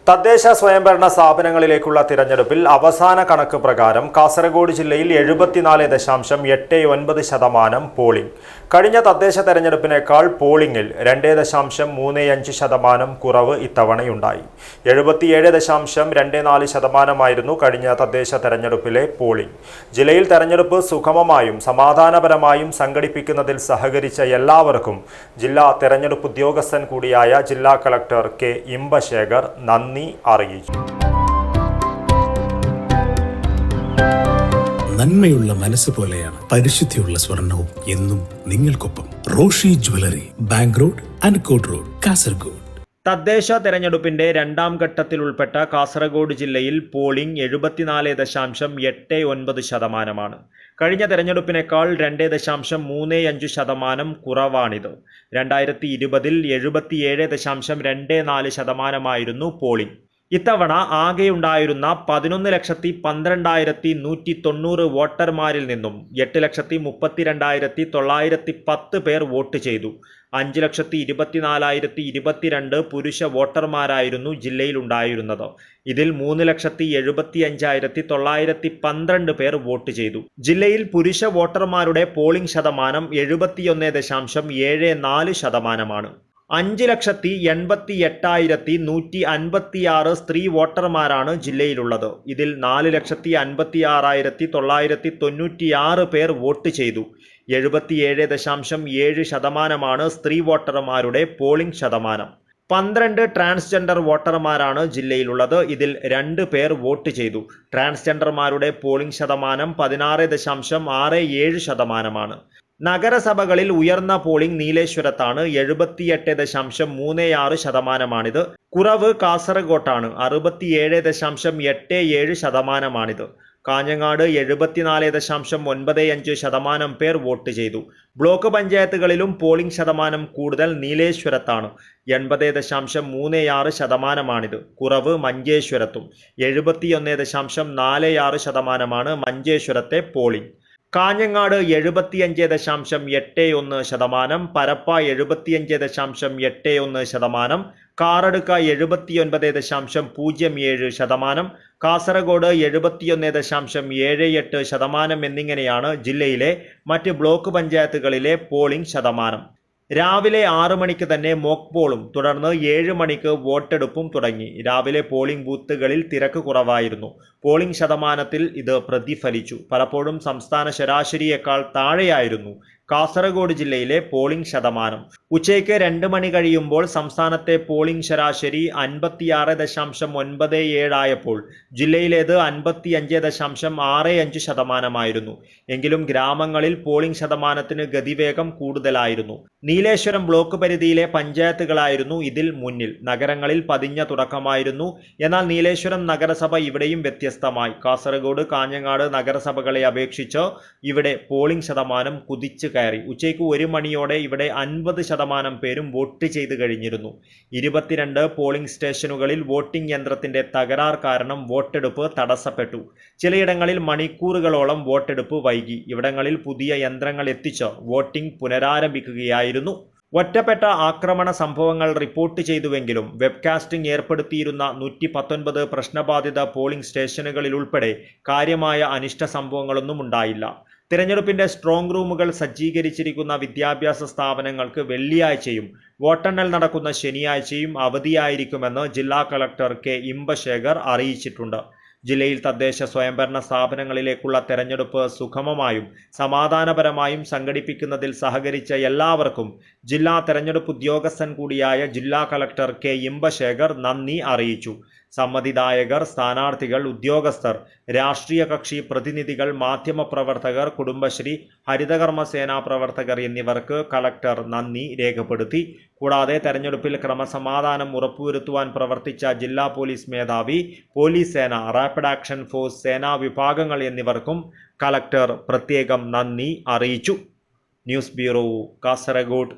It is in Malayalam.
തദ്ദേശ സ്വയംഭരണ സ്ഥാപനങ്ങളിലേക്കുള്ള തിരഞ്ഞെടുപ്പിൽ അവസാന കണക്ക് പ്രകാരം കാസർഗോഡ് ജില്ലയിൽ 74.89% പോളിംഗ്. കഴിഞ്ഞ തദ്ദേശ തെരഞ്ഞെടുപ്പിനേക്കാൾ പോളിംഗിൽ 2.35% കുറവ് ഇത്തവണയുണ്ടായി. 77.24% കഴിഞ്ഞ തദ്ദേശ തെരഞ്ഞെടുപ്പിലെ പോളിംഗ്. ജില്ലയിൽ തെരഞ്ഞെടുപ്പ് സുഗമമായും സമാധാനപരമായും സംഘടിപ്പിക്കുന്നതിൽ സഹകരിച്ച എല്ലാവർക്കും ജില്ലാ തെരഞ്ഞെടുപ്പ് ഉദ്യോഗസ്ഥൻ കൂടിയായ ജില്ലാ കളക്ടർ കെ ഇമ്പശേഖർ നന്ദി അറിയിച്ചു. നന്മയുള്ള മനസ്സ് പോലെയാണ് പരിശുദ്ധിയുള്ള സ്വർണവും എന്നും നിങ്ങൾക്കൊപ്പം. Roshy jewellery, bank road, അൻകോട്ട് road, Kasaragod. തദ്ദേശ തെരഞ്ഞെടുപ്പിന്റെ രണ്ടാം ഘട്ടത്തിൽ ഉൾപ്പെട്ട കാസർഗോഡ് ജില്ലയിൽ പോളിംഗ് 74.89%. കഴിഞ്ഞ തെരഞ്ഞെടുപ്പിനേക്കാൾ 2.35% കുറവാണിത്. 2020-ൽ 77.24% പോളിംഗ്. ഇത്തവണ ആകെയുണ്ടായിരുന്ന 11,12,190 വോട്ടർമാരിൽ നിന്നും 8,32,910 പേർ വോട്ട് ചെയ്തു. 5,24,022 പുരുഷ വോട്ടർമാരായിരുന്നു ജില്ലയിലുണ്ടായിരുന്നത്. ഇതിൽ 3,75,912 പേർ വോട്ട് ചെയ്തു. ജില്ലയിൽ പുരുഷ വോട്ടർമാരുടെ പോളിംഗ് ശതമാനം 71.74%. 5,88,156 സ്ത്രീ വോട്ടർമാരാണ് ജില്ലയിലുള്ളത്. ഇതിൽ 4,56,996 പേർ വോട്ട് ചെയ്തു. 77.7% സ്ത്രീ വോട്ടർമാരുടെ പോളിംഗ് ശതമാനം. 12 ട്രാൻസ്ജെൻഡർ വോട്ടർമാരാണ് ജില്ലയിലുള്ളത്. ഇതിൽ 2 പേർ വോട്ട് ചെയ്തു. ട്രാൻസ്ജെൻഡർമാരുടെ പോളിംഗ് ശതമാനം 16.67%. നഗരസഭകളിൽ ഉയർന്ന പോളിംഗ് നീലേശ്വരത്താണ്. 78.36%. കുറവ് കാസർഗോട്ടാണ്. 67.87%. കാഞ്ഞങ്ങാട് 74.95% പേർ വോട്ട് ചെയ്തു. ബ്ലോക്ക് പഞ്ചായത്തുകളിലും പോളിംഗ് ശതമാനം കൂടുതൽ നീലേശ്വരത്താണ്. 80.36%. കുറവ് മഞ്ചേശ്വരത്തും. 71.46% മഞ്ചേശ്വരത്തെ പോളിംഗ്. കാഞ്ഞങ്ങാട് 75.81%, പരപ്പ 75.81%, കാറടുക്ക 79.07%, കാസർഗോഡ് 71.78% എന്നിങ്ങനെയാണ് ജില്ലയിലെ മറ്റ് ബ്ലോക്ക് പഞ്ചായത്തുകളിലെ പോളിംഗ് ശതമാനം. രാവിലെ 6 മണിക്ക് തന്നെ മോക്ക് പോളും തുടർന്ന് 7 മണിക്ക് വോട്ടെടുപ്പും തുടങ്ങി. രാവിലെ പോളിംഗ് ബൂത്തുകളിൽ തിരക്ക് കുറവായിരുന്നു. പോളിംഗ് ശതമാനത്തിൽ ഇത് പ്രതിഫലിച്ചു. പലപ്പോഴും സംസ്ഥാന ശരാശരിയേക്കാൾ താഴെയായിരുന്നു കാസർഗോഡ് ജില്ലയിലെ പോളിംഗ് ശതമാനം. ഉച്ചയ്ക്ക് 2 മണി കഴിയുമ്പോൾ സംസ്ഥാനത്തെ പോളിംഗ് ശരാശരി 56.97 ആയപ്പോൾ ജില്ലയിലേത് 55.65% എങ്കിലും ഗ്രാമങ്ങളിൽ പോളിംഗ് ശതമാനത്തിന് ഗതിവേഗം കൂടുതലായിരുന്നു. നീലേശ്വരം ബ്ലോക്ക് പരിധിയിലെ പഞ്ചായത്തുകളായിരുന്നു ഇതിൽ മുന്നിൽ. നഗരങ്ങളിൽ പതിഞ്ഞ തുടക്കമായിരുന്നു. എന്നാൽ നീലേശ്വരം നഗരസഭ ഇവിടെയും വ്യത്യസ്തമായി. കാസർഗോഡ്, കാഞ്ഞങ്ങാട് നഗരസഭകളെ അപേക്ഷിച്ച് ഇവിടെ പോളിംഗ് ശതമാനം കുതിച്ചു കയറി. ഉച്ചയ്ക്ക് 1 മണിയോടെ ഇവിടെ 50% പേരും വോട്ട് ചെയ്ത് കഴിഞ്ഞിരുന്നു. 22 പോളിംഗ് സ്റ്റേഷനുകളിൽ വോട്ടിംഗ് യന്ത്രത്തിന്റെ തകരാർ കാരണം വോട്ടെടുപ്പ് തടസ്സപ്പെട്ടു. ചിലയിടങ്ങളിൽ മണിക്കൂറുകളോളം വോട്ടെടുപ്പ് വൈകി. ഇവിടങ്ങളിൽ പുതിയ യന്ത്രങ്ങൾ എത്തിച്ച് വോട്ടിംഗ് പുനരാരംഭിക്കുകയായിരുന്നു. ഒറ്റപ്പെട്ട ആക്രമണ സംഭവങ്ങൾ റിപ്പോർട്ട് ചെയ്തുവെങ്കിലും വെബ്കാസ്റ്റിംഗ് ഏർപ്പെടുത്തിയിരുന്ന 119 പ്രശ്നബാധിത പോളിംഗ് സ്റ്റേഷനുകളിൽ ഉൾപ്പെടെ കാര്യമായ അനിഷ്ട സംഭവങ്ങളൊന്നും ഉണ്ടായില്ല. തിരഞ്ഞെടുപ്പിന്റെ സ്ട്രോങ് റൂമുകൾ സജ്ജീകരിച്ചിരിക്കുന്ന വിദ്യാഭ്യാസ സ്ഥാപനങ്ങൾക്ക് വെള്ളിയാഴ്ചയും വോട്ടെണ്ണൽ നടക്കുന്ന ശനിയാഴ്ചയും അവധിയായിരിക്കുമെന്ന് ജില്ലാ കളക്ടർ കെ ഇമ്പശേഖർ അറിയിച്ചിട്ടുണ്ട്. ജില്ലയിൽ തദ്ദേശ സ്വയംഭരണ സ്ഥാപനങ്ങളിലേക്കുള്ള തെരഞ്ഞെടുപ്പ് സുഗമമായും സമാധാനപരമായും സംഘടിപ്പിക്കുന്നതിൽ സഹകരിച്ച എല്ലാവർക്കും ജില്ലാ തെരഞ്ഞെടുപ്പ് ഉദ്യോഗസ്ഥൻ കൂടിയായ ജില്ലാ കളക്ടർ കെ ഇമ്പശേഖർ നന്ദി അറിയിച്ചു. സമ്മതിദായകർ, സ്ഥാനാർത്ഥികൾ, ഉദ്യോഗസ്ഥർ, രാഷ്ട്രീയ കക്ഷി പ്രതിനിധികൾ, മാധ്യമപ്രവർത്തകർ, കുടുംബശ്രീ, ഹരിതകർമ്മസേനാ പ്രവർത്തകർ എന്നിവർക്ക് കളക്ടർ നന്ദി രേഖപ്പെടുത്തി. കൂടാതെ തെരഞ്ഞെടുപ്പിൽ ക്രമസമാധാനം ഉറപ്പുവരുത്തുവാൻ പ്രവർത്തിച്ച ജില്ലാ പോലീസ് മേധാവി, പോലീസ് സേന, റാപ്പിഡ് ആക്ഷൻ ഫോഴ്സ് സേനാ വിഭാഗങ്ങൾ എന്നിവർക്കും കളക്ടർ പ്രത്യേകം നന്ദി അറിയിച്ചു. News bureau, Kasaragod.